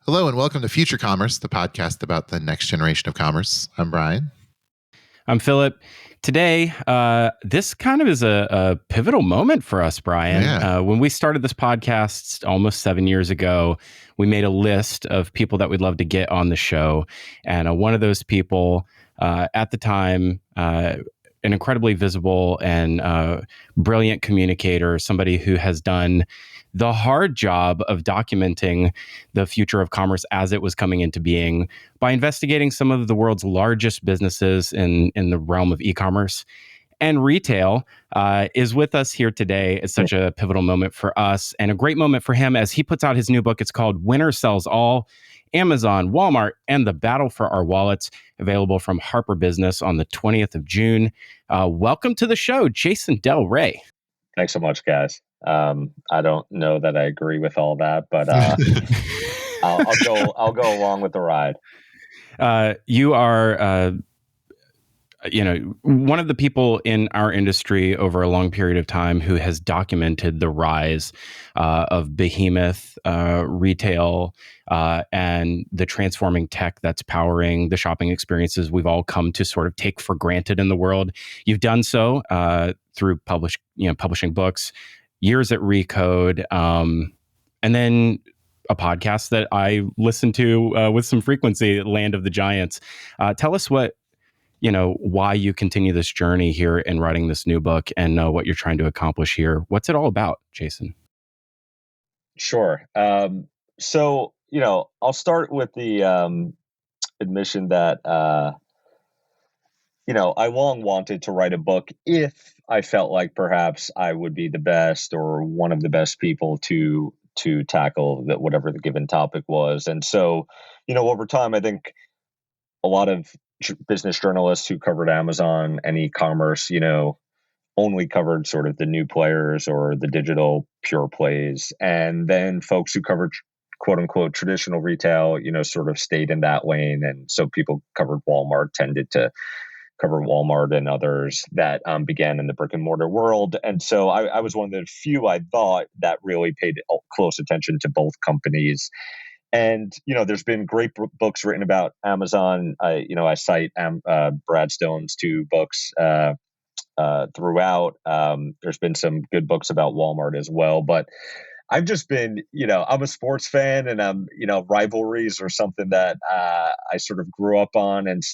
Hello and welcome to Future Commerce, the podcast about the next generation of commerce. I'm Brian. I'm Phillip. Today, this kind of is a pivotal moment for us, Brian. Yeah. When we started this podcast almost 7 years ago, we made a list of people that we'd love to get on the show. And one of those people at the time, an incredibly visible and brilliant communicator, somebody who has done the hard job of documenting the future of commerce as it was coming into being by investigating some of the world's largest businesses in the realm of e-commerce and retail, is with us here today. It's such a pivotal moment for us and a great moment for him as he puts out his new book. It's called Winner Sells All: Amazon, Walmart, and the Battle for Our Wallets, available from Harper Business on the 20th of June. Welcome to the show, Jason Del Rey. Thanks so much, guys. I don't know that I agree with all that, but I'll go along with the ride. You are, one of the people in our industry over a long period of time who has documented the rise of behemoth retail and the transforming tech that's powering the shopping experiences we've all come to sort of take for granted in the world. You've done so through publishing books, years at Recode, and then a podcast that I listen to with some frequency, Land of the Giants. Tell us why you continue this journey here in writing this new book and what you're trying to accomplish here. What's it all about, Jason? Sure. So, I'll start with the admission that, I long wanted to write a book if I felt like perhaps I would be the best or one of the best people to tackle that whatever the given topic was. And so, over time, I think a lot of business journalists who covered Amazon and e-commerce, only covered sort of the new players or the digital pure plays. And then folks who covered quote unquote traditional retail, sort of stayed in that lane. And so people covered Walmart tended to cover Walmart and others that began in the brick and mortar world. And so I was one of the few, I thought, that really paid close attention to both companies. And, there's been great books written about Amazon. I cite Brad Stone's two books throughout. There's been some good books about Walmart as well. But I've just been, I'm a sports fan, and rivalries are something that I sort of grew up on, and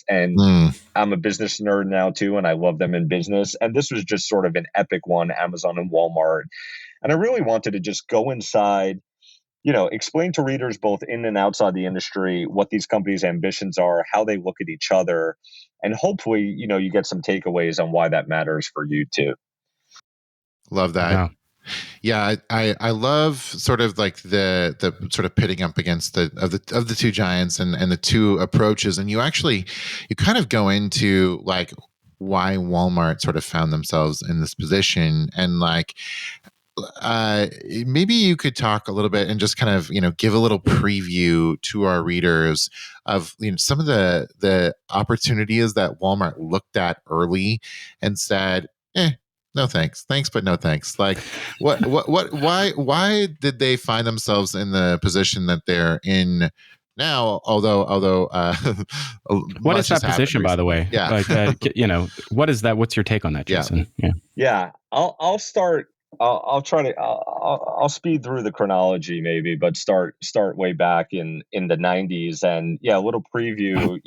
I'm a business nerd now too, and I love them in business. And this was just sort of an epic one, Amazon and Walmart. And I really wanted to just go inside, explain to readers both in and outside the industry what these companies' ambitions are, how they look at each other, and hopefully, you get some takeaways on why that matters for you too. Love that. Wow. Yeah, I love sort of like the sort of pitting up against of the two giants and the two approaches, and you kind of go into like why Walmart sort of found themselves in this position, and like maybe you could talk a little bit and just kind of give a little preview to our readers of some of the opportunities that Walmart looked at early and said, no thanks, but no thanks. Like why did they find themselves in the position that they're in now? Although what is that position, by the way? Yeah. Like, what is that? What's your take on that, Jason? Yeah. I'll start. I'll speed through the chronology maybe, but start way back in the 90s. And a little preview,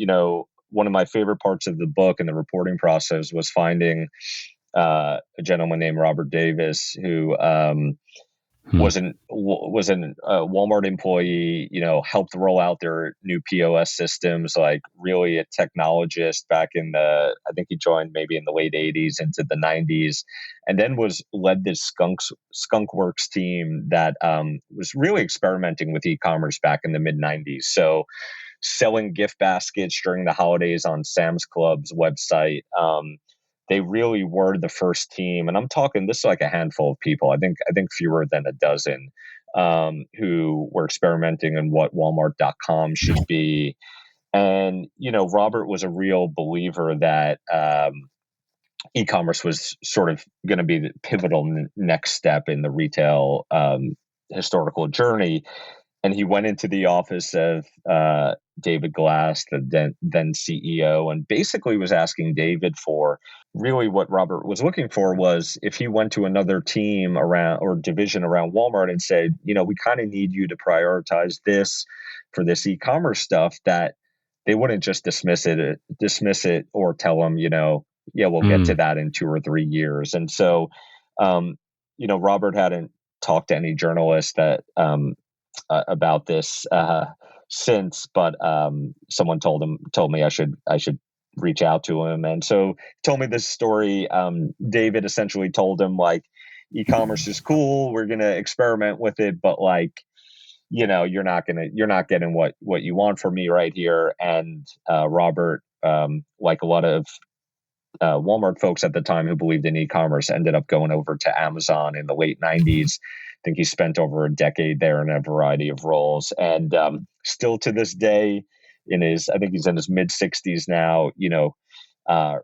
one of my favorite parts of the book and the reporting process was finding a gentleman named Robert Davis who was a Walmart employee, helped roll out their new POS systems, like really a technologist back I think he joined maybe in the late 80s into the 90s, and then led this Skunkworks team that was really experimenting with e-commerce back in the mid 90s. So selling gift baskets during the holidays on Sam's Club's website. They really were the first team, and I'm talking this is like a handful of people. I think fewer than a dozen who were experimenting in what Walmart.com should be. And Robert was a real believer that e-commerce was sort of going to be the pivotal next step in the retail historical journey. and he went into the office of David Glass, the then CEO, and basically was asking David for really what Robert was looking for was if he went to another team around or division around Walmart and said, we kind of need you to prioritize this for this e-commerce stuff, that they wouldn't just dismiss it or tell them, yeah, we'll get to that in 2 or 3 years. And so, Robert hadn't talked to any journalist that about this since, but someone told me I should reach out to him, and so told me this story. David essentially told him, like, e-commerce is cool, we're gonna experiment with it, but, like, you're not getting what you want from me right here. And Robert, like a lot of Walmart folks at the time who believed in e-commerce, ended up going over to Amazon in the late 90s. I think he spent over a decade there in a variety of roles, and still to this day, I think he's in his mid 60s now,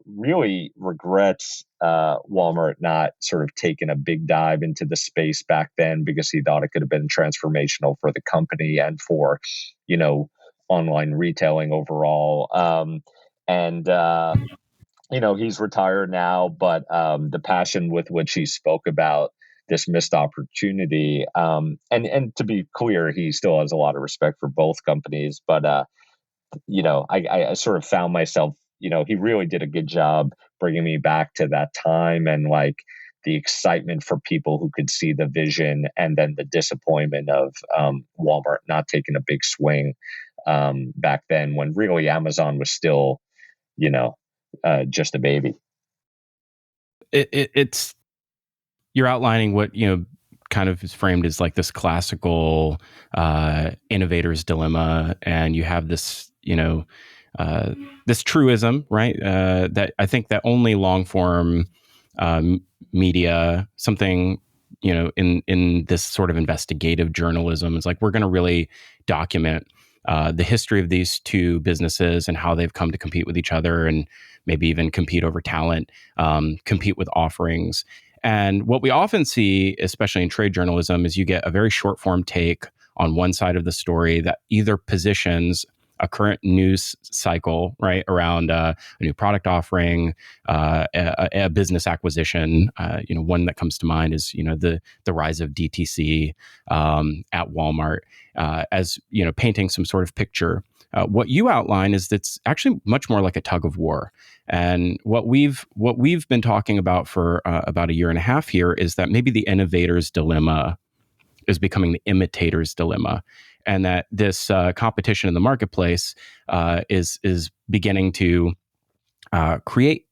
really regrets Walmart not sort of taking a big dive into the space back then, because he thought it could have been transformational for the company and for, online retailing overall. And he's retired now, but the passion with which he spoke about this missed opportunity, and to be clear, he still has a lot of respect for both companies, but I sort of found myself, he really did a good job bringing me back to that time, and, like, the excitement for people who could see the vision, and then the disappointment of Walmart not taking a big swing back then, when really Amazon was still, just a baby. It's you're outlining what kind of is framed as like this classical innovator's dilemma, and you have this this truism, right? That I think that only long form media, something in this sort of investigative journalism, is like, we're going to really document the history of these two businesses and how they've come to compete with each other, and maybe even compete over talent, compete with offerings. And what we often see, especially in trade journalism, is you get a very short form take on one side of the story that either positions a current news cycle, right, around a new product offering, a business acquisition. One that comes to mind is the rise of DTC at Walmart, as painting some sort of picture. What you outline is that's actually much more like a tug of war. And what we've been talking about for about a year and a half here is that maybe the innovator's dilemma is becoming the imitator's dilemma, and that this competition in the marketplace is beginning to create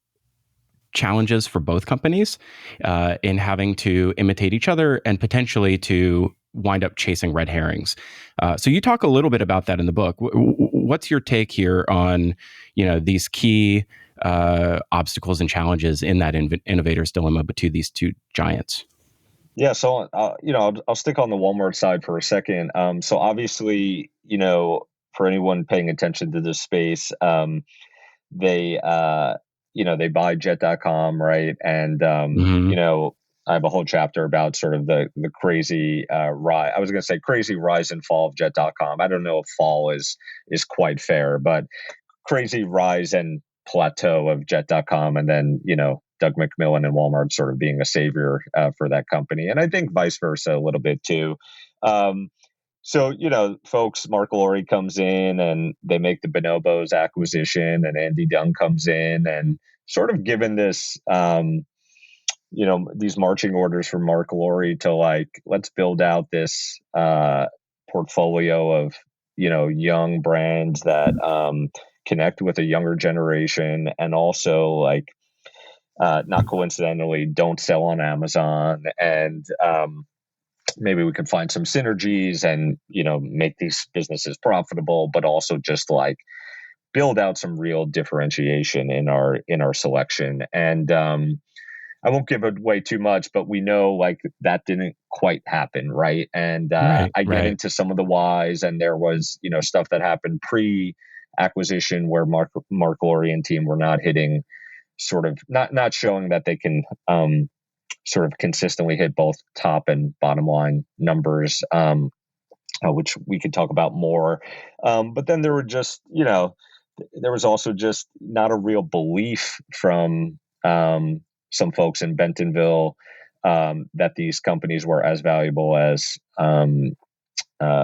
challenges for both companies in having to imitate each other, and potentially to wind up chasing red herrings. So you talk a little bit about that in the book. What's your take here on these key obstacles and challenges in that innovator's dilemma between these two giants? Yeah, so I'll stick on the Walmart side for a second. So obviously, for anyone paying attention to this space, they they buy Jet.com, right? And I have a whole chapter about sort of the crazy rise. I was going to say crazy rise and fall of Jet.com. I don't know if fall is quite fair, but crazy rise and plateau of Jet.com, and then Doug McMillon and Walmart sort of being a savior for that company, and I think vice versa a little bit too. So, folks, Mark Lowry comes in and they make the Bonobos acquisition, and Andy Dunn comes in, and sort of given this, these marching orders from Mark Lowry to, like, let's build out this portfolio of, young brands that connect with a younger generation, and also, like, not coincidentally, don't sell on Amazon, and maybe we can find some synergies and make these businesses profitable, but also just, like, build out some real differentiation in our selection. And I won't give away too much, but we know, like, that didn't quite happen, right? And I get into some of the whys, and there was stuff that happened pre-acquisition where Mark Lowry and team were not hitting, sort of not showing that they can sort of consistently hit both top and bottom line numbers. which we could talk about more. But then there were just, there was also just not a real belief from some folks in Bentonville that these companies were as valuable as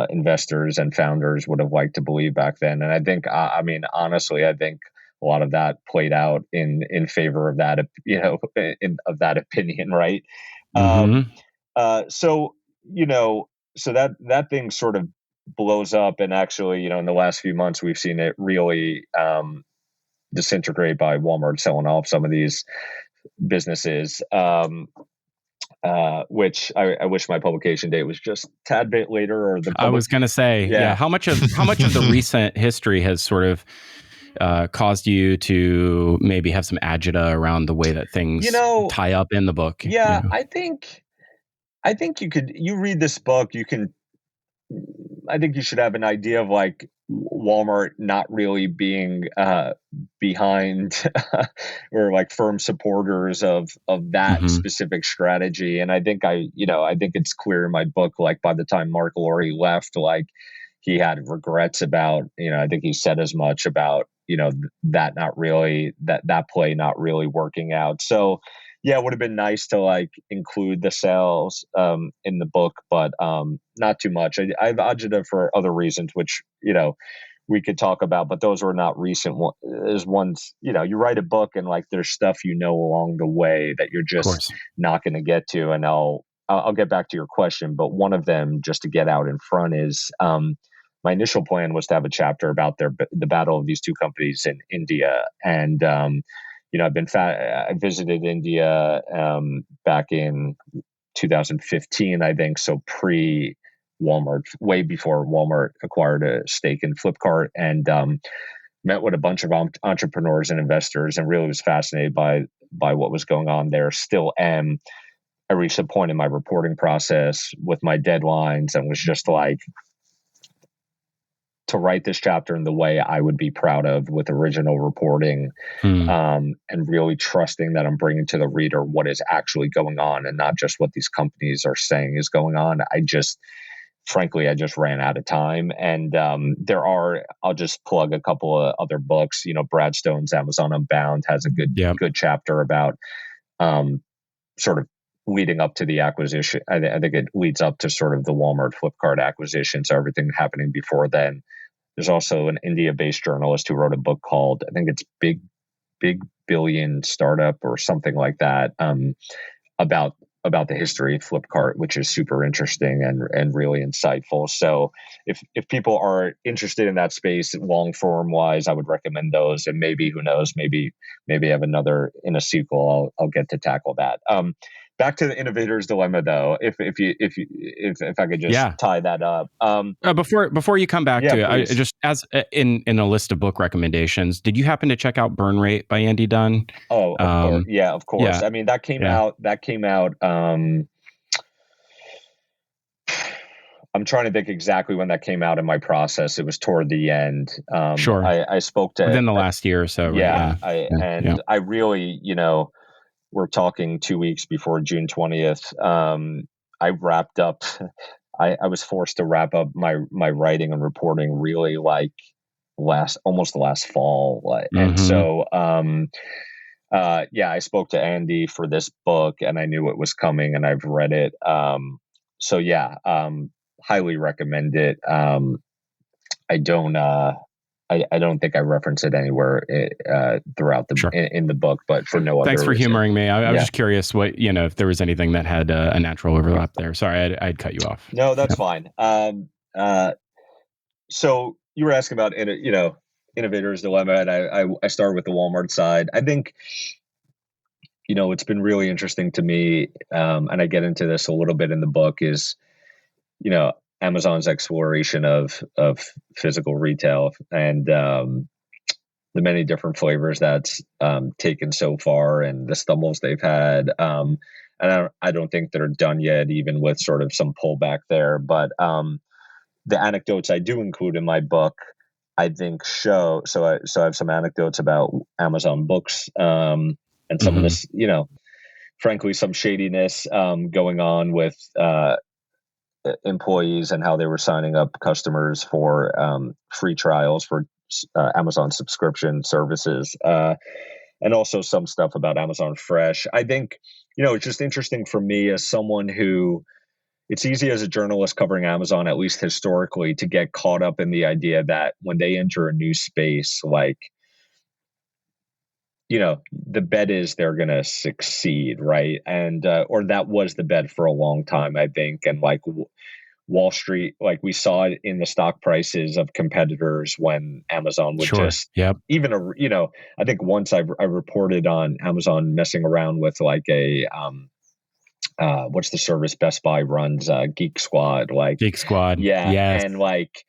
investors and founders would have liked to believe back then. And I think, I mean, honestly, I think a lot of that played out in favor of that, of that opinion, right? Mm-hmm. So so that thing sort of blows up, and actually, in the last few months, we've seen it really disintegrate by Walmart selling off some of these businesses. Which I wish my publication date was just a tad bit later, or the I was going to say, Yeah. how much of the recent history has sort of caused you to maybe have some agita around the way that things tie up in the book? Yeah, I think you read this book, I think you should have an idea of like Walmart not really being behind or like firm supporters of that Mhm. specific strategy. And I think I think it's clear in my book, like by the time Mark Laurie left, like he had regrets about, I think he said as much about, that not really that play not really working out. So yeah, it would have been nice to like include the sales in the book, but not too much. I've agita for other reasons, which we could talk about, but those were not recent as ones. You write a book and like there's stuff along the way that you're just not going to get to, and I'll get back to your question, but one of them, just to get out in front, is my initial plan was to have a chapter about the battle of these two companies in India, and I visited India back in 2015, I think, so pre Walmart, way before Walmart acquired a stake in Flipkart, and met with a bunch of entrepreneurs and investors, and really was fascinated by what was going on there. Still am. I reached a point in my reporting process with my deadlines and was just like, to write this chapter in the way I would be proud of, with original reporting, and really trusting that I'm bringing to the reader what is actually going on and not just what these companies are saying is going on. Frankly, I just ran out of time. And I'll just plug a couple of other books. Brad Stone's Amazon Unbound has a good chapter about sort of leading up to the acquisition. I think it leads up to sort of the Walmart Flipkart acquisition. So everything happening before then. There's also an India-based journalist who wrote a book called, I think it's Big Billion Startup or something like that, about the history of Flipkart, which is super interesting and really insightful. So if people are interested in that space, long form wise, I would recommend those. And maybe, who knows, maybe I have another in a sequel. I'll get to tackle that. Back to the innovator's dilemma, though. If I could just tie that up. Before you come back to it, I please. just, as in a list of book recommendations, did you happen to check out Burn Rate by Andy Dunn? Oh, of course. Yeah, of course. Yeah. I mean, that came out. I'm trying to think exactly when that came out in my process. It was toward the end. Sure. I spoke to within the last year or so. Yeah. Right? I really, we're talking 2 weeks before June 20th. I wrapped up. I was forced to wrap up my writing and reporting really like almost the last fall, and so I spoke to Andy for this book, and I knew it was coming, and I've read it. So yeah, highly recommend it. I don't think I reference it anywhere throughout in the book, but for no other Thanks for reason. humoring me. I was just curious what, if there was anything that had a natural overlap there. Sorry, I'd cut you off. No, that's fine. So you were asking about, innovator's dilemma, and I started with the Walmart side. I think, it's been really interesting to me, and I get into this a little bit in the book, is, Amazon's exploration of physical retail and the many different flavors that's taken so far, and the stumbles they've had. And I don't think they're done yet, even with sort of some pullback there. But the anecdotes I do include in my book, I think, show. So I have some anecdotes about Amazon Books, and some of this, frankly, some shadiness going on with employees and how they were signing up customers for free trials for Amazon subscription services, and also some stuff about Amazon Fresh. I think, it's just interesting for me as someone who, it's easy as a journalist covering Amazon, at least historically, to get caught up in the idea that when they enter a new space, like, the bet is they're going to succeed, right? And or that was the bet for a long time, I think. And like Wall Street, like we saw it in the stock prices of competitors when Amazon would just even I think once I reported on Amazon messing around with like a what's the service Best Buy runs, Geek Squad, and like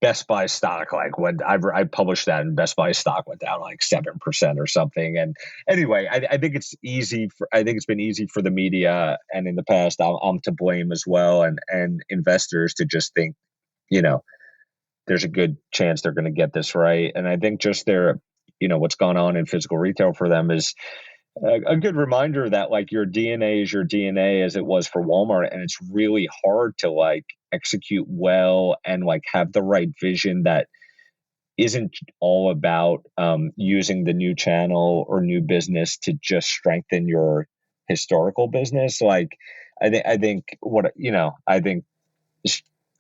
Best Buy stock, like when I published that, and Best Buy stock went down like 7% or something. And anyway, I think it's been easy for the media, and in the past, I'm to blame as well, and investors to just think, there's a good chance they're going to get this right. And I think just what's gone on in physical retail for them is a good reminder that like your DNA is your DNA as it was for Walmart. And it's really hard to like execute well and like have the right vision that isn't all about using the new channel or new business to just strengthen your historical business. Like I think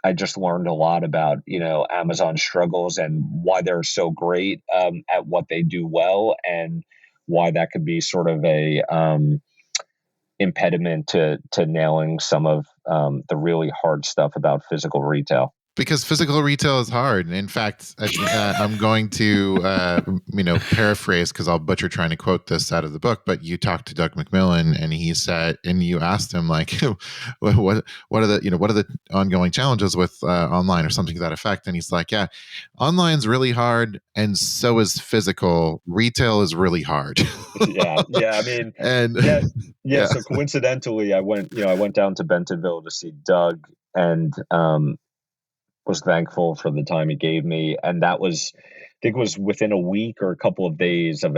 I just learned a lot about, Amazon's struggles and why they're so great at what they do well, and why that could be sort of a impediment to nailing some of the really hard stuff about physical retail. Because physical retail is hard. In fact, I'm going to, paraphrase, because I'll butcher trying to quote this out of the book. But you talked to Doug McMillon, and he said, and you asked him like, what are the ongoing challenges with online or something to that effect? And he's like, yeah, online's really hard, and so is physical. Retail is really hard. yeah. I mean, and yeah. So coincidentally, I went down to Bentonville to see Doug, and was thankful for the time he gave me. And that was, I think it was within a week or a couple of days of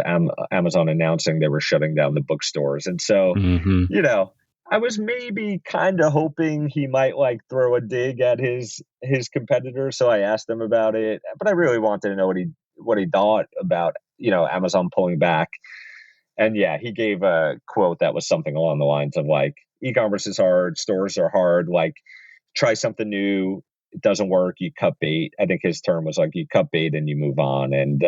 Amazon announcing they were shutting down the bookstores. And so, I was maybe kind of hoping he might like throw a dig at his competitor. So I asked him about it, but I really wanted to know what he thought about, Amazon pulling back. And yeah, he gave a quote that was something along the lines of like, e-commerce is hard, stores are hard, like try something new. It doesn't work, you cut bait. I think his term was like you cut bait and you move on. And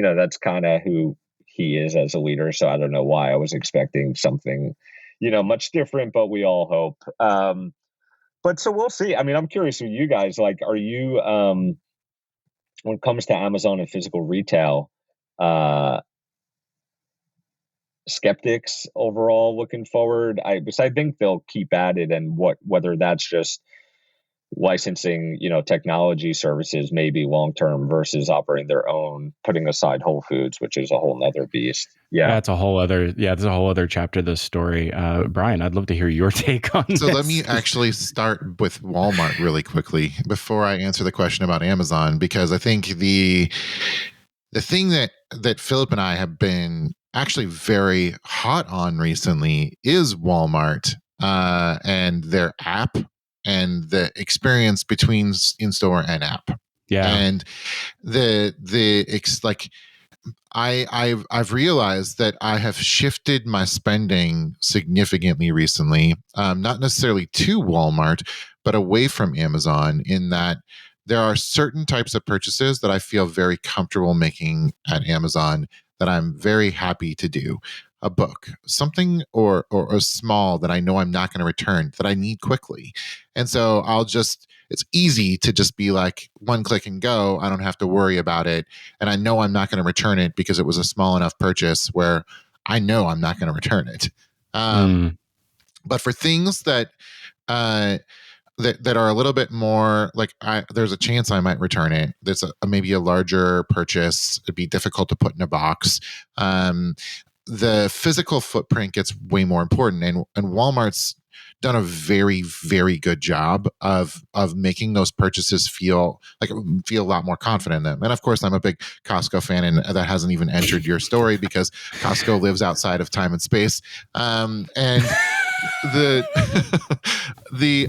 that's kind of who he is as a leader. So I don't know why I was expecting something, much different, but we all hope. But so we'll see. I mean, I'm curious with you guys, like, are you when it comes to Amazon and physical retail, skeptics overall looking forward? I think they'll keep at it, and whether that's just licensing, technology services maybe long term versus operating their own, putting aside Whole Foods, which is a whole nother beast. That's a whole other chapter of this story. Brian, I'd love to hear your take on this. So let me actually start with Walmart really quickly before I answer the question about Amazon, because I think the thing that Phillip and I have been actually very hot on recently is Walmart and their app and the experience between in-store and app. Yeah. And I've realized that I have shifted my spending significantly recently, not necessarily to Walmart, but away from Amazon, in that there are certain types of purchases that I feel very comfortable making at Amazon that I'm very happy to do. A book, something or a small that I know I'm not going to return, that I need quickly. And so it's easy to just be like one click and go. I don't have to worry about it. And I know I'm not going to return it because it was a small enough purchase where I know I'm not going to return it. But for things that are a little bit more like, there's a chance I might return it. There's maybe a larger purchase. It'd be difficult to put in a box. The physical footprint gets way more important, and Walmart's done a very, very good job of making those purchases feel a lot more confident in them. And of course, I'm a big Costco fan, and that hasn't even entered your story because Costco lives outside of time and space. the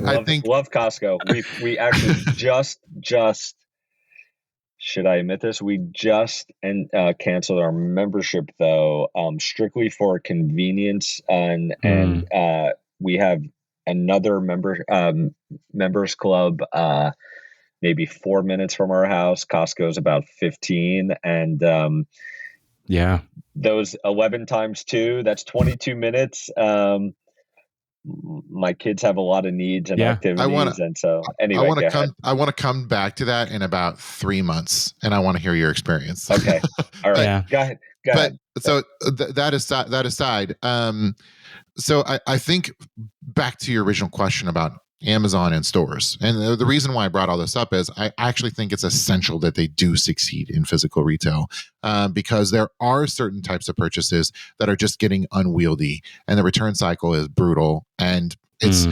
I think love Costco. We actually just should I admit this? We just canceled our membership though, strictly for convenience, and we have another members club, maybe 4 minutes from our house. Costco's about 15, and yeah, those 11 times 2, that's 22 minutes. My kids have a lot of needs and Yeah. activities, and so anyway, go ahead. I want to come back to that in about 3 months, and I want to hear your experience. Okay, all right, Yeah. go ahead. So that aside, so I think back to your original question about Amazon and stores. And the reason why I brought all this up is I actually think it's essential that they do succeed in physical retail, because there are certain types of purchases that are just getting unwieldy, and the return cycle is brutal, and it's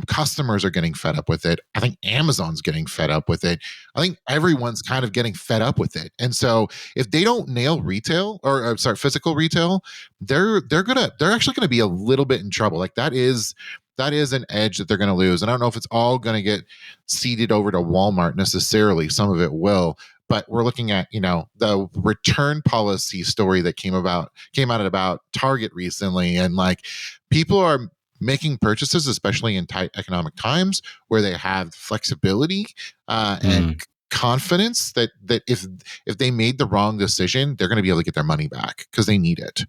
customers are getting fed up with it. I think Amazon's getting fed up with it. I think everyone's kind of getting fed up with it. And so if they don't nail retail, or sorry, physical retail, they're actually gonna be a little bit in trouble. Like that is an edge that they're going to lose. And I don't know if it's all going to get ceded over to Walmart necessarily. Some of it will, but we're looking at, the return policy story that came out about Target recently. And like people are making purchases, especially in tight economic times where they have flexibility and confidence that if they made the wrong decision, they're going to be able to get their money back because they need it.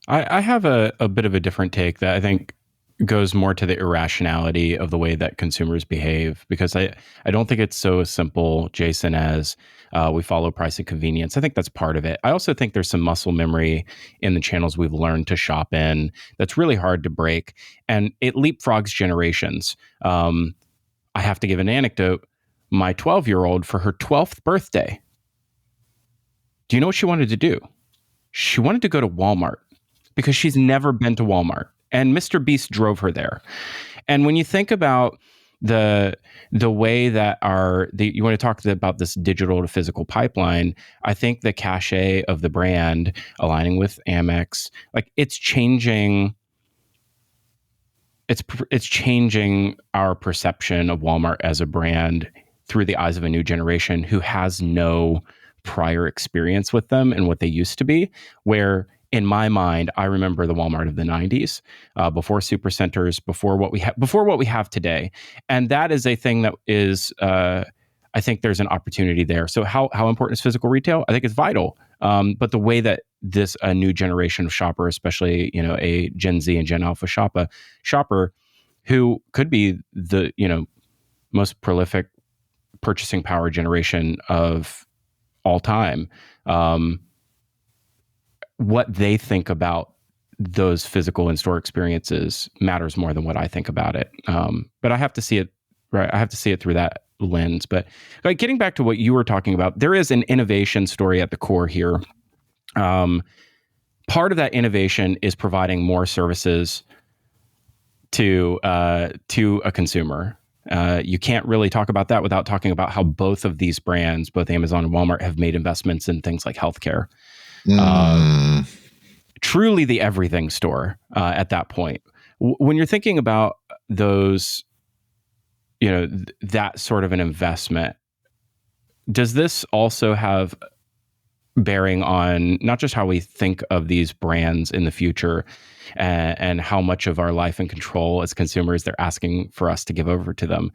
I have a bit of a different take that I think goes more to the irrationality of the way that consumers behave, because I don't think it's so simple, Jason, as we follow price and convenience. I think that's part of it. I also think there's some muscle memory in the channels we've learned to shop in that's really hard to break, and it leapfrogs generations. I have to give an anecdote. My 12-year-old, for her 12th birthday, do you know what she wanted to do? She wanted to go to Walmart because she's never been to Walmart. And Mr. Beast drove her there. And when you think about the way that you want to talk about this digital to physical pipeline, I think the cachet of the brand aligning with Amex, like it's changing. It's changing our perception of Walmart as a brand through the eyes of a new generation who has no prior experience with them and what they used to be. Where in my mind, I remember the Walmart of the 90s, before supercenters, before what we have today. And that is a thing that is, I think there's an opportunity there. So how important is physical retail? I think it's vital. But the way that a new generation of shopper, especially, a Gen Z and Gen Alpha shopper who could be the, most prolific purchasing power generation of all time, what they think about those physical in-store experiences matters more than what I think about it. But I have to see it, right? I have to see it through that lens. But like getting back to what you were talking about, there is an innovation story at the core here. Part of that innovation is providing more services to a consumer. You can't really talk about that without talking about how both of these brands, both Amazon and Walmart, have made investments in things like healthcare. Truly the everything store at that point. When you're thinking about those, that sort of an investment, does this also have bearing on not just how we think of these brands in the future and how much of our life and control as consumers they're asking for us to give over to them?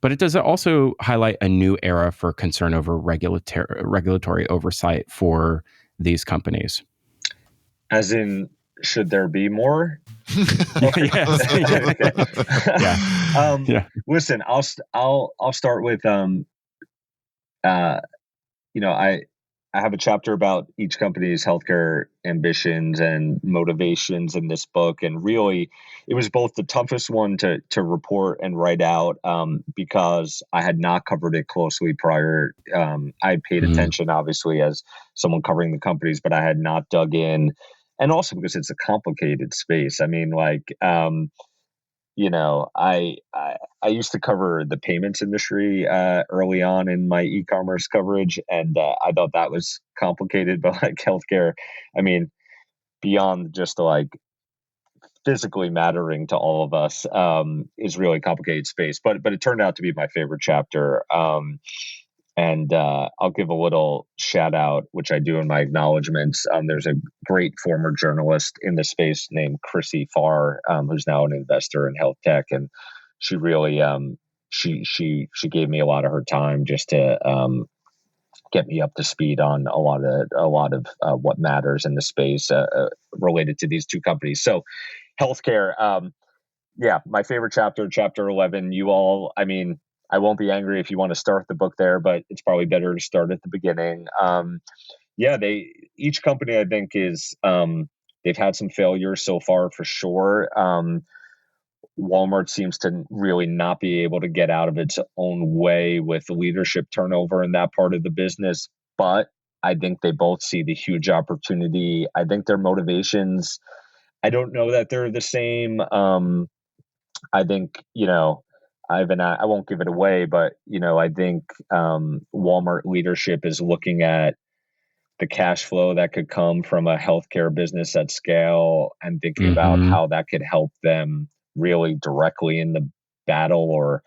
But it does also highlight a new era for concern over regulatory oversight for these companies. As in, should there be more? Yeah. Listen, I'll start with I have a chapter about each company's healthcare ambitions and motivations in this book, and really, it was both the toughest one to report and write out, because I had not covered it closely prior. I paid attention, obviously, as someone covering the companies, but I had not dug in, and also because it's a complicated space. I mean, like, I used to cover the payments industry early on in my e-commerce coverage, and I thought that was complicated. But like healthcare, I mean, beyond just like physically mattering to all of us is really a complicated space. But it turned out to be my favorite chapter. And I'll give a little shout out, which I do in my acknowledgments. There's a great former journalist in the space named Chrissy Farr, who's now an investor in health tech, and she really she gave me a lot of her time just to get me up to speed on a lot of what matters in the space related to these two companies. So, healthcare. Yeah, my favorite chapter, chapter 11. You all, I mean, I won't be angry if you want to start the book there, but it's probably better to start at the beginning. Yeah, each company I think is they've had some failures so far for sure. Walmart seems to really not be able to get out of its own way with leadership turnover in that part of the business, but I think they both see the huge opportunity. I think their motivations, I don't know that they're the same. I think, I won't give it away, but, I think Walmart leadership is looking at the cash flow that could come from a healthcare business at scale and thinking about how that could help them really directly in the battle or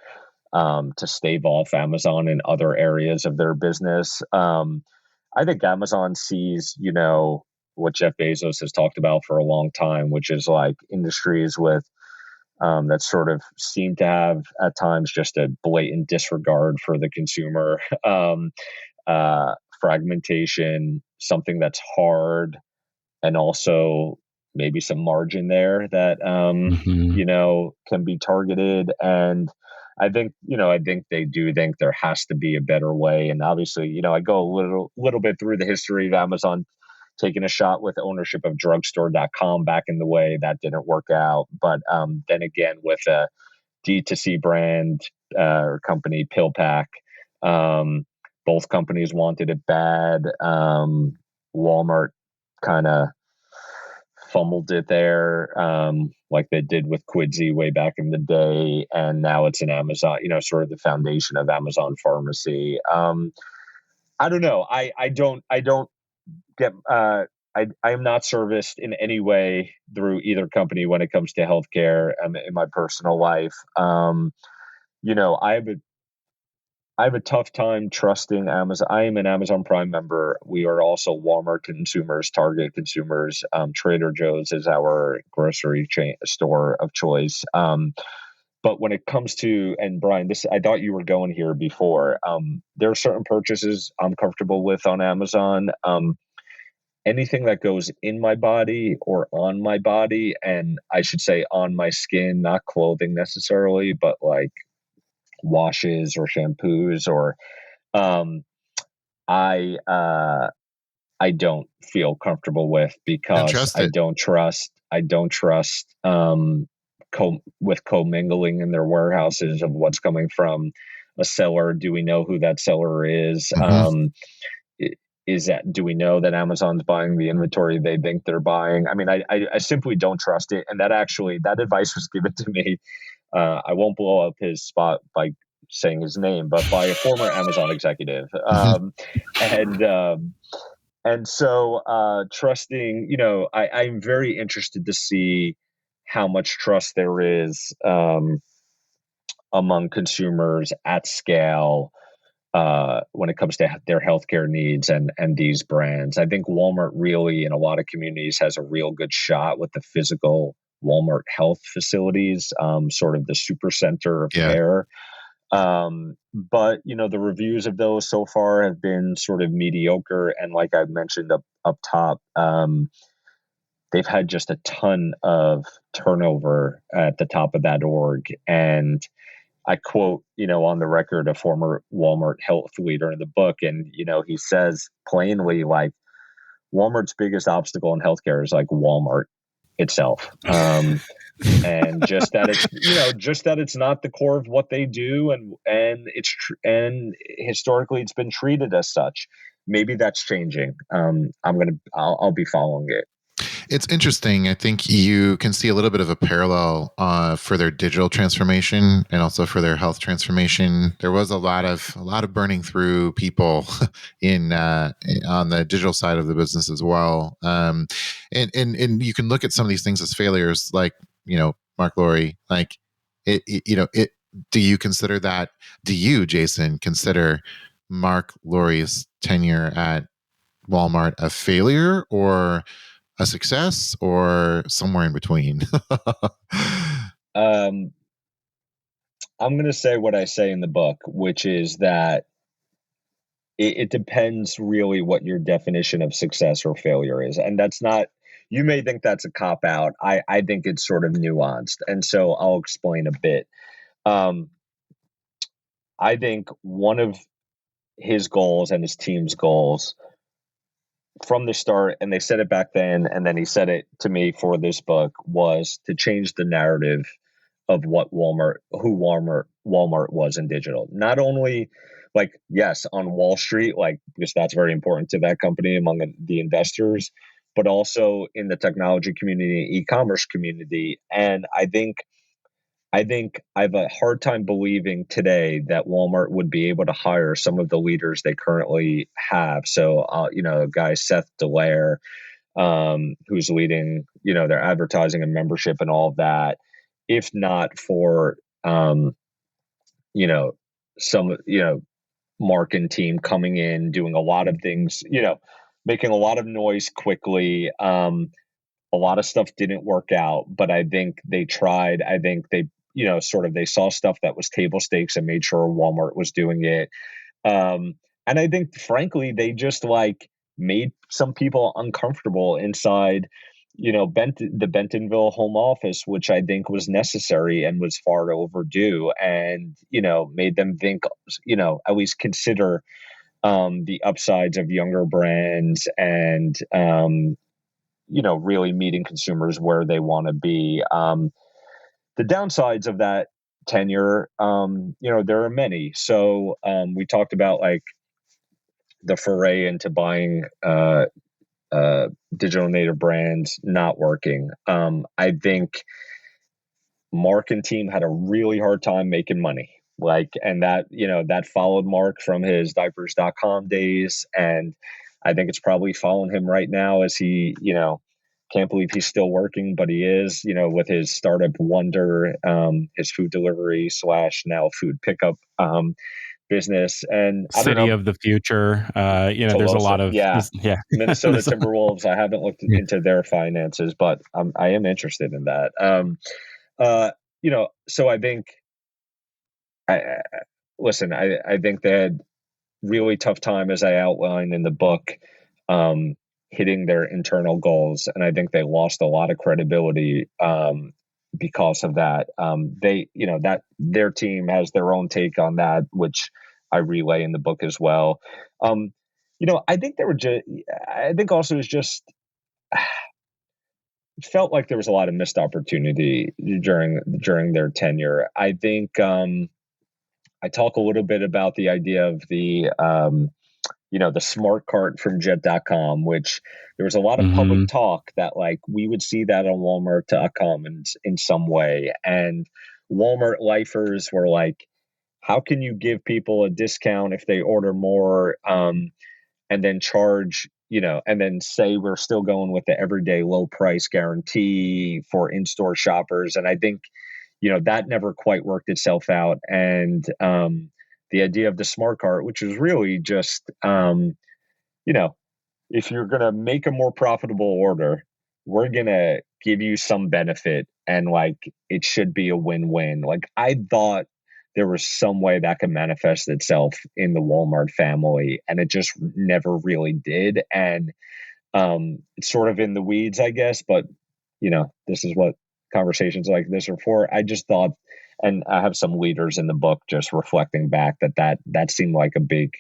to stave off Amazon in other areas of their business. I think Amazon sees, what Jeff Bezos has talked about for a long time, which is like industries with that sort of seem to have at times just a blatant disregard for the consumer, fragmentation, something that's hard, and also maybe some margin there that can be targeted. And I think they do think there has to be a better way. And obviously, I go a little bit through the history of Amazon taking a shot with ownership of drugstore.com back in the way that didn't work out. But then again, with a D2C brand or company, PillPack, both companies wanted it bad. Walmart kind of fumbled it there, like they did with Quidsy way back in the day, and now it's in Amazon. Sort of the foundation of Amazon Pharmacy. I don't know. I don't get. I am not serviced in any way through either company when it comes to healthcare in my personal life. I have a tough time trusting Amazon. I am an Amazon Prime member. We are also Walmart consumers, Target consumers. Trader Joe's is our grocery chain store of choice. But when it comes to, and Brian, I thought you were going here before. There are certain purchases I'm comfortable with on Amazon. Anything that goes in my body or on my body, and I should say on my skin, not clothing necessarily, but like washes or shampoos or I don't feel comfortable with because I don't trust with commingling in their warehouses of what's coming from a seller. Do we know who that seller is? Do we know that Amazon's buying the inventory they think they're buying? I mean, I simply don't trust it. And that advice was given to me. I won't blow up his spot by saying his name, but by a former Amazon executive. And so trusting, I'm very interested to see how much trust there is among consumers at scale when it comes to their healthcare needs and these brands. I think Walmart really, in a lot of communities, has a real good shot with the physical Walmart health facilities, sort of the super center of care. But the reviews of those so far have been sort of mediocre, and like I mentioned up top, they've had just a ton of turnover at the top of that org. And I quote, on the record, a former Walmart health leader in the book, and he says plainly, like, Walmart's biggest obstacle in healthcare is like Walmart itself. And just that it's not the core of what they do, and historically it's been treated as such. Maybe that's changing. I'll be following it. It's interesting. I think you can see a little bit of a parallel for their digital transformation and also for their health transformation. There was a lot of burning through people in on the digital side of the business as well. And you can look at some of these things as failures, like Mark Laurie. Like it. Do you consider that? Do you, Jason, consider Mark Laurie's tenure at Walmart a failure or a success or somewhere in between? I'm going to say what I say in the book, which is that it depends really what your definition of success or failure is. And that's not, you may think that's a cop out. I think it's sort of nuanced. And so I'll explain a bit. Um, I think one of his goals and his team's goals from the start, and they said it back then, and then he said it to me for this book, was to change the narrative of what Walmart was in digital. Not only like, yes, on Wall Street, like, because that's very important to that company among the investors, but also in the technology community, e-commerce community. And I think I have a hard time believing today that Walmart would be able to hire some of the leaders they currently have. So, guy Seth Dallaire, who's leading, their advertising and membership and all of that, if not for, you know, some, Mark and team coming in, doing a lot of things, making a lot of noise quickly. A lot of stuff didn't work out, but I think they tried. I think they, sort of they saw stuff that was table stakes and made sure Walmart was doing it. And I think, frankly, they just like made some people uncomfortable inside, the Bentonville home office, which I think was necessary and was far overdue, and made them think, at least consider the upsides of younger brands and really meeting consumers where they want to be. The downsides of that tenure, there are many. So we talked about like the foray into buying digital native brands not working. I think Mark and team had a really hard time making money. And that followed Mark from his diapers.com days. And I think it's probably following him right now as he, can't believe he's still working, but he is, with his startup Wonder, his food delivery / now food pickup business. And I don't City know, of the future. There's a Tulosa, lot of yeah, yeah. Minnesota There's Timberwolves. I haven't looked yeah. into their finances, but I am interested in that. So I think, I listen. I think they had really tough time, as I outlined in the book, um, hitting their internal goals, and I think they lost a lot of credibility because of that. That their team has their own take on that, which I relay in the book as well. I think they were just. I think also it's just felt like there was a lot of missed opportunity during their tenure. I think I talk a little bit about the idea of the smart cart from jet.com, which there was a lot of public Mm-hmm. talk that like we would see that on walmart.com in some way. And Walmart lifers were like, how can you give people a discount if they order more? And then charge, and then say we're still going with the everyday low price guarantee for in-store shoppers. And I think, that never quite worked itself out. And the idea of the smart cart, which was really just, you know, if you're going to make a more profitable order, we're going to give you some benefit, and like it should be a win-win. Like I thought there was some way that could manifest itself in the Walmart family, and it just never really did. And it's sort of in the weeds, I guess, but this is what conversations like this are for. I just thought, and I have some leaders in the book just reflecting back that seemed like a big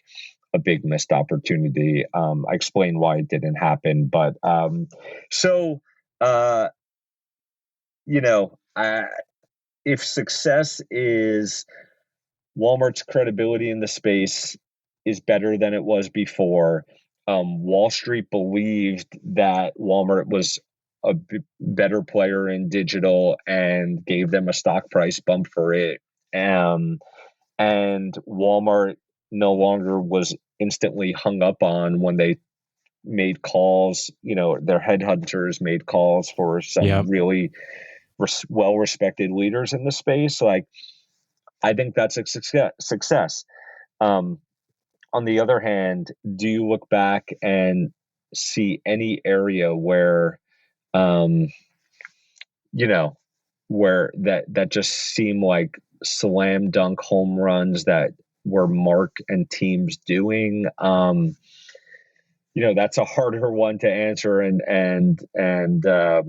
missed opportunity. I explained why it didn't happen, but so uh, you know, I, if success is Walmart's credibility in the space is better than it was before. Wall Street believed that Walmart was better player in digital and gave them a stock price bump for it. And Walmart no longer was instantly hung up on when they made calls. Their headhunters made calls for some really well-respected leaders in the space. Like, I think that's a success. On the other hand, do you look back and see any area where, where that just seem like slam dunk home runs that were Mark and teams doing? That's a harder one to answer, and a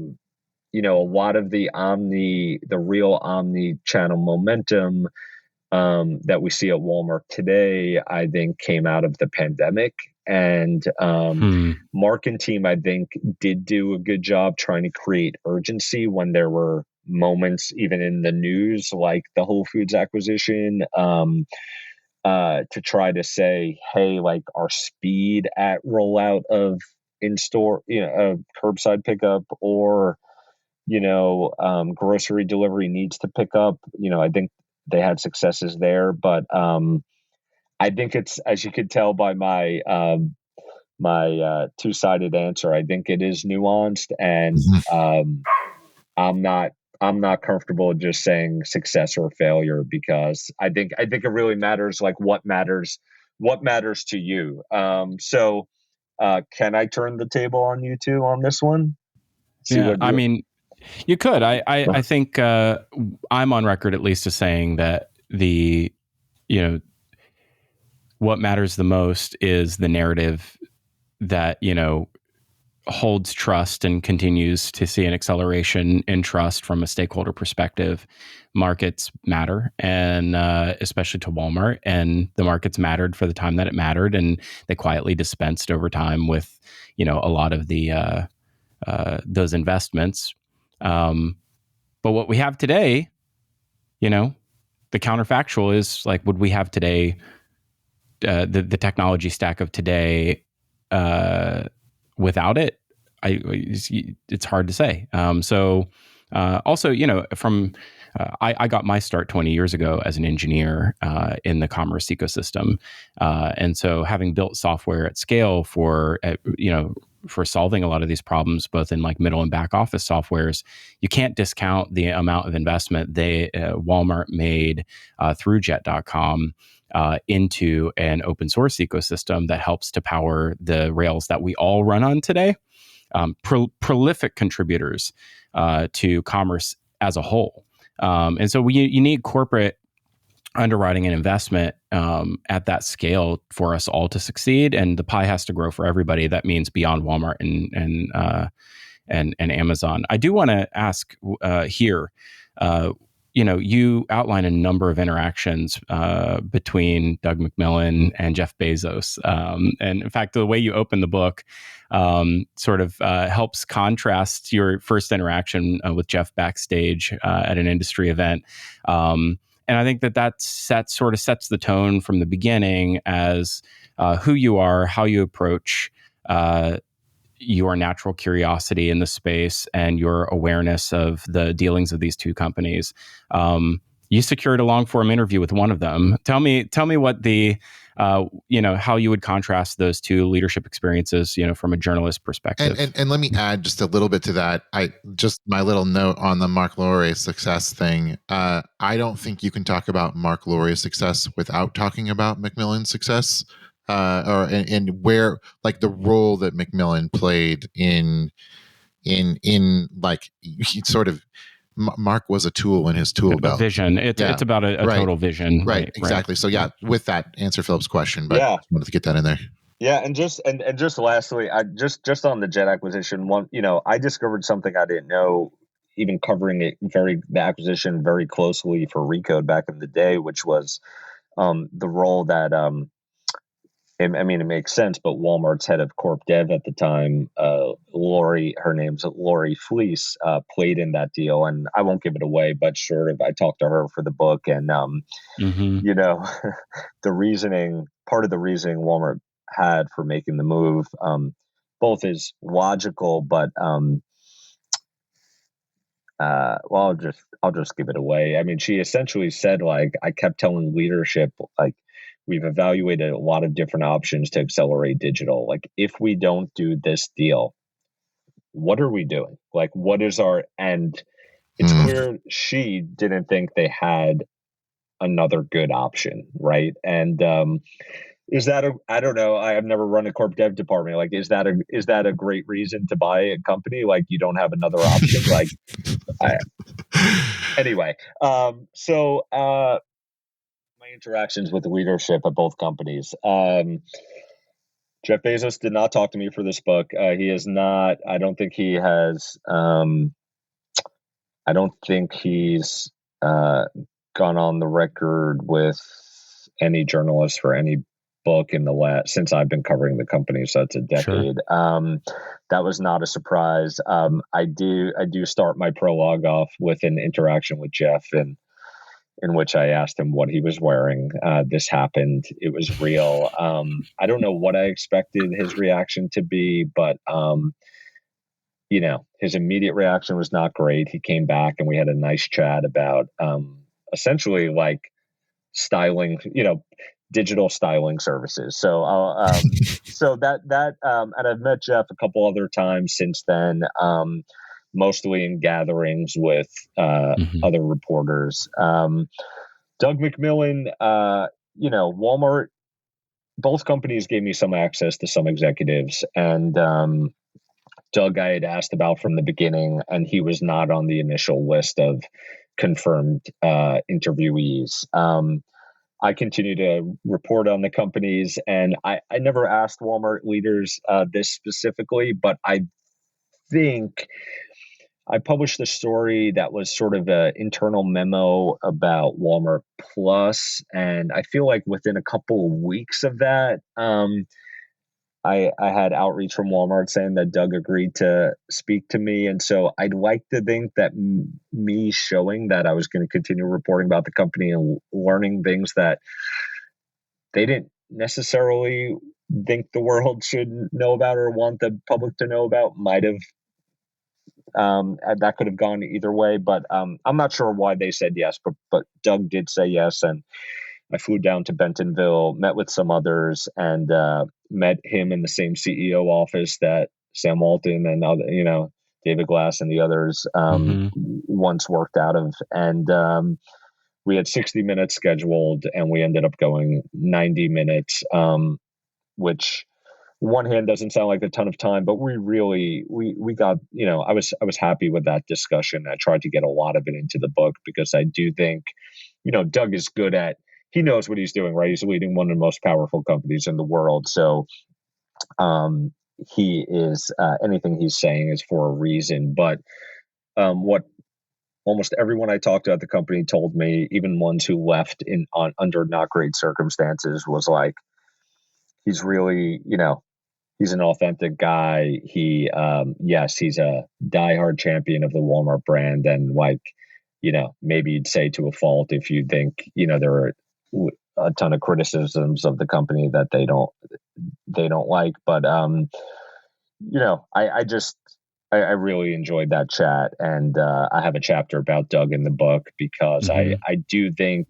lot of the real omni-channel momentum that we see at Walmart today, I think, came out of the pandemic. And Mark and team, I think, did do a good job trying to create urgency when there were moments, even in the news, like the Whole Foods acquisition, to try to say, hey, like, our speed at rollout of in-store, curbside pickup, or grocery delivery needs to pick up. I think they had successes there, but I think it's, as you could tell by my two-sided answer, I think it is nuanced, and I'm not comfortable just saying success or failure, because I think it really matters, like what matters to you. So can I turn the table on you two on this one? I mean, you could. I think I'm on record at least as saying that what matters the most is the narrative that, holds trust and continues to see an acceleration in trust from a stakeholder perspective. Markets matter, and especially to Walmart, and the markets mattered for the time that it mattered, and they quietly dispensed over time with, a lot of the those investments. But what we have today, the counterfactual is, like, would we have today the technology stack of today without it? It's hard to say. Also, from I got my start 20 years ago as an engineer in the commerce ecosystem, and so having built software at scale for solving a lot of these problems, both in like middle and back office softwares, you can't discount the amount of investment Walmart made through Jet.com into an open source ecosystem that helps to power the rails that we all run on today. Prolific contributors to commerce as a whole. And so you need corporate underwriting and investment at that scale for us all to succeed, and the pie has to grow for everybody. That means beyond Walmart and Amazon. I do want to ask here. You outline a number of interactions between Doug McMillon and Jeff Bezos. And in fact, the way you open the book sort of helps contrast your first interaction with Jeff backstage at an industry event. And I think that sort of sets the tone from the beginning as who you are, how you approach your natural curiosity in the space, and your awareness of the dealings of these two companies. You secured a long form interview with one of them. Tell me what the, how you would contrast those two leadership experiences, from a journalist perspective. And let me add just a little bit to that. My little note on the Mark Lorre's success thing. I don't think you can talk about Mark Lorre's success without talking about McMillon's success. And where, like, the role that McMillon played in like, he sort of, Mark was a tool in his tool belt. A vision. It's about a total vision. Right. Exactly. So with that, answer Philip's question, but I wanted to get that in there. Yeah, and just lastly, I just on the Jet acquisition, I discovered something I didn't know, even covering the acquisition very closely for Recode back in the day, which was the role that it makes sense, but Walmart's head of corp dev at the time, her name's Lori Fleece, played in that deal. And I won't give it away, but sort of, I talked to her for the book, and, part of the reasoning Walmart had for making the move, both is logical, but well, I'll just give it away. I mean, she essentially said, like, I kept telling leadership, like, we've evaluated a lot of different options to accelerate digital. Like, if we don't do this deal, what are we doing? Like, what is our and it's clear she didn't think they had another good option, right? And is that I don't know. I have never run a corp dev department. Like, is that a great reason to buy a company? Like, you don't have another option. Like, anyway. My interactions with the leadership at both companies. Jeff Bezos did not talk to me for this book. He is not. I don't think he has. I don't think he's gone on the record with any journalist for any book in the last since I've been covering the company, so it's a decade. Sure. That was not a surprise. I do start my prologue off with an interaction with Jeff, and in which I asked him what he was wearing. This happened. It was real. I don't know what I expected his reaction to be, but his immediate reaction was not great. He came back and we had a nice chat about essentially like styling, digital styling services. So and I've met Jeff a couple other times since then, mostly in gatherings with other reporters. Doug McMillon, Walmart, both companies gave me some access to some executives, and Doug I had asked about from the beginning, and he was not on the initial list of confirmed interviewees. I continue to report on the companies, and I never asked Walmart leaders this specifically, but I think I published a story that was sort of an internal memo about Walmart Plus, and I feel like within a couple of weeks of that, I had outreach from Walmart saying that Doug agreed to speak to me. And so I'd like to think that me showing that I was going to continue reporting about the company and learning things that they didn't necessarily think the world should know about or want the public to know about might have, that could have gone either way. But I'm not sure why they said yes, but Doug did say yes. And I flew down to Bentonville, met with some others, and met him in the same CEO office that Sam Walton and other, David Glass and the others once worked out of. And we had 60 minutes scheduled, and we ended up going 90 minutes, which one hand doesn't sound like a ton of time, but we got, I was happy with that discussion. I tried to get a lot of it into the book because I do think, Doug is good at, he knows what he's doing, right? He's leading one of the most powerful companies in the world. So he is, anything he's saying is for a reason. But what almost everyone I talked to at the company told me, even ones who left under not great circumstances, was like, he's really, he's an authentic guy. Yes, he's a diehard champion of the Walmart brand. And like, maybe you'd say to a fault if you think, there are a ton of criticisms of the company that they don't like. But, I really enjoyed that chat. And I have a chapter about Doug in the book because I do think,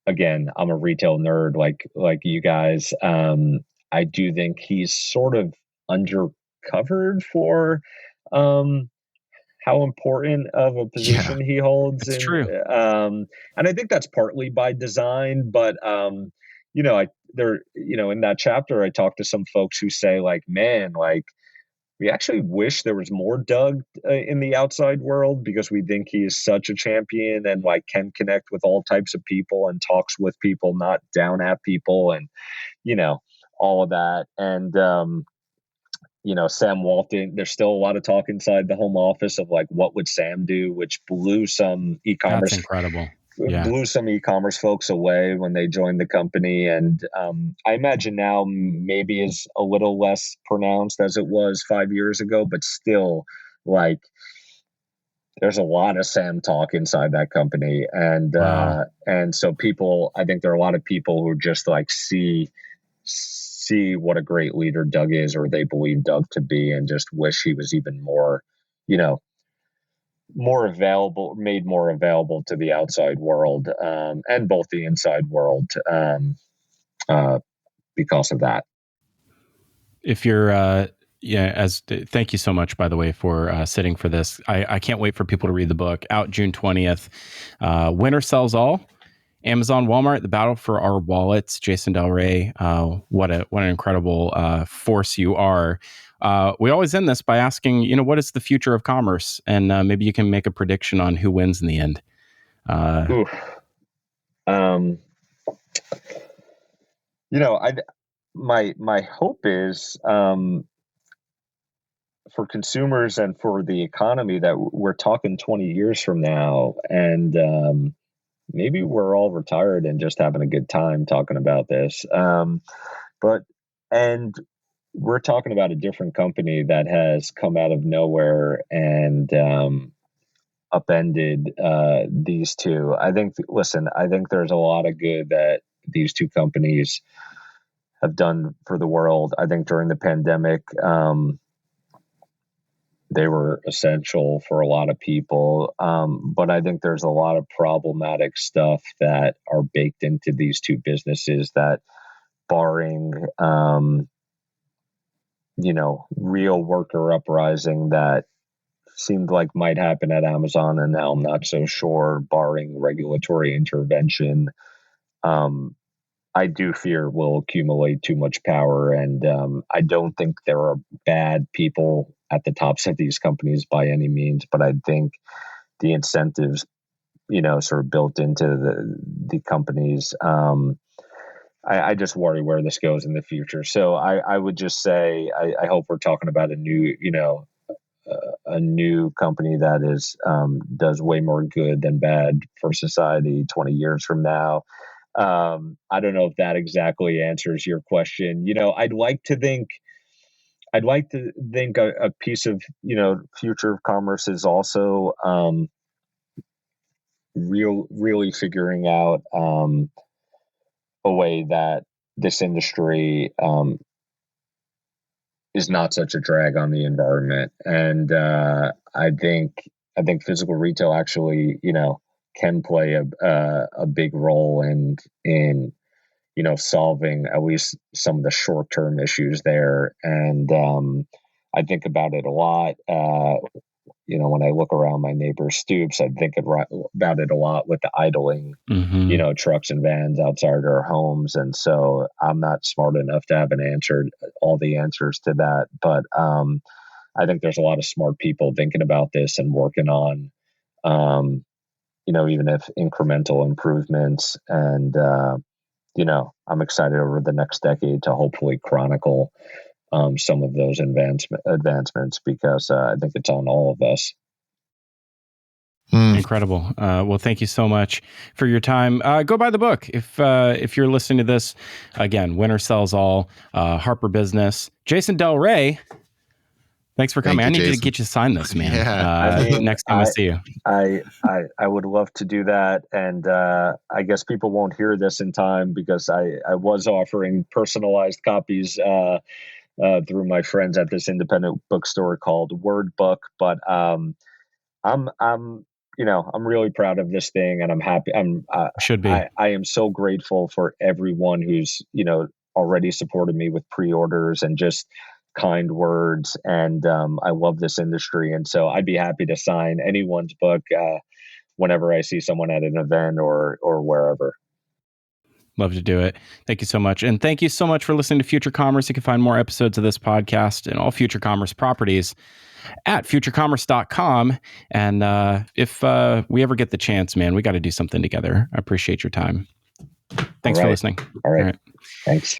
again, I'm a retail nerd like you guys. I do think he's sort of undercovered for how important of a position he holds. It's true. And I think that's partly by design, but in that chapter, I talked to some folks who say like, man, like we actually wish there was more Doug in the outside world because we think he is such a champion and like can connect with all types of people and talks with people, not down at people, and all of that. And Sam Walton, there's still a lot of talk inside the home office of like, what would Sam do, which blew some e-commerce. That's incredible. Blew some e-commerce folks away when they joined the company. And I imagine now maybe is a little less pronounced as it was 5 years ago, but still like there's a lot of Sam talk inside that company. And, and so I think there are a lot of people who just like see what a great leader Doug is, or they believe Doug to be, and just wish he was even more, made more available to the outside world, and both the inside world, because of that. If you're, thank you so much, by the way, for sitting for this. I can't wait for people to read the book. Out June 20th. Winner Sells All. Amazon, Walmart, The Battle for Our Wallets. Jason Del Rey, what an incredible force you are. We always end this by asking, what is the future of commerce? And maybe you can make a prediction on who wins in the end. My hope is, for consumers and for the economy, that we're talking 20 years from now, and maybe we're all retired and just having a good time talking about this. And we're talking about a different company that has come out of nowhere and upended these two. I think there's a lot of good that these two companies have done for the world. I think during the pandemic, they were essential for a lot of people. But I think there's a lot of problematic stuff that are baked into these two businesses that, barring, real worker uprising that seemed like might happen at Amazon, and now I'm not so sure, barring regulatory intervention, I do fear will accumulate too much power. And I don't think there are bad people at the tops of these companies by any means, but I think the incentives, sort of built into the companies, I just worry where this goes in the future. So I would just say, I hope we're talking about a new company that is does way more good than bad for society 20 years from now. I don't know if that exactly answers your question. I'd like to think a piece of, future of commerce is also really figuring out a way that this industry is not such a drag on the environment. And I think physical retail actually, can play a big role in solving at least some of the short-term issues there. And I think about it a lot. When I look around my neighbor's stoops, I think about it a lot with the idling, trucks and vans outside our homes. And so I'm not smart enough to have all the answers to that. But I think there's a lot of smart people thinking about this and working on, even if incremental improvements. And, I'm excited over the next decade to hopefully chronicle some of those advancements, because I think it's on all of us. Incredible. Well, thank you so much for your time. Go buy the book. If you're listening to this, again, Winner Sells All, Harper Business. Jason Del Rey, thanks for coming. I need to get you to sign this, man. Yeah. Next time I see you. I would love to do that. And I guess people won't hear this in time, because I was offering personalized copies through my friends at this independent bookstore called Word Book. But I'm really proud of this thing, and I'm happy. Should be. I am so grateful for everyone who's, already supported me with pre-orders and just kind words. And I love this industry. And so I'd be happy to sign anyone's book whenever I see someone at an event or wherever. Love to do it. Thank you so much. And thank you so much for listening to Future Commerce. You can find more episodes of this podcast and all Future Commerce properties at futurecommerce.com. And if we ever get the chance, man, we got to do something together. I appreciate your time. Thanks for listening. All right. Thanks.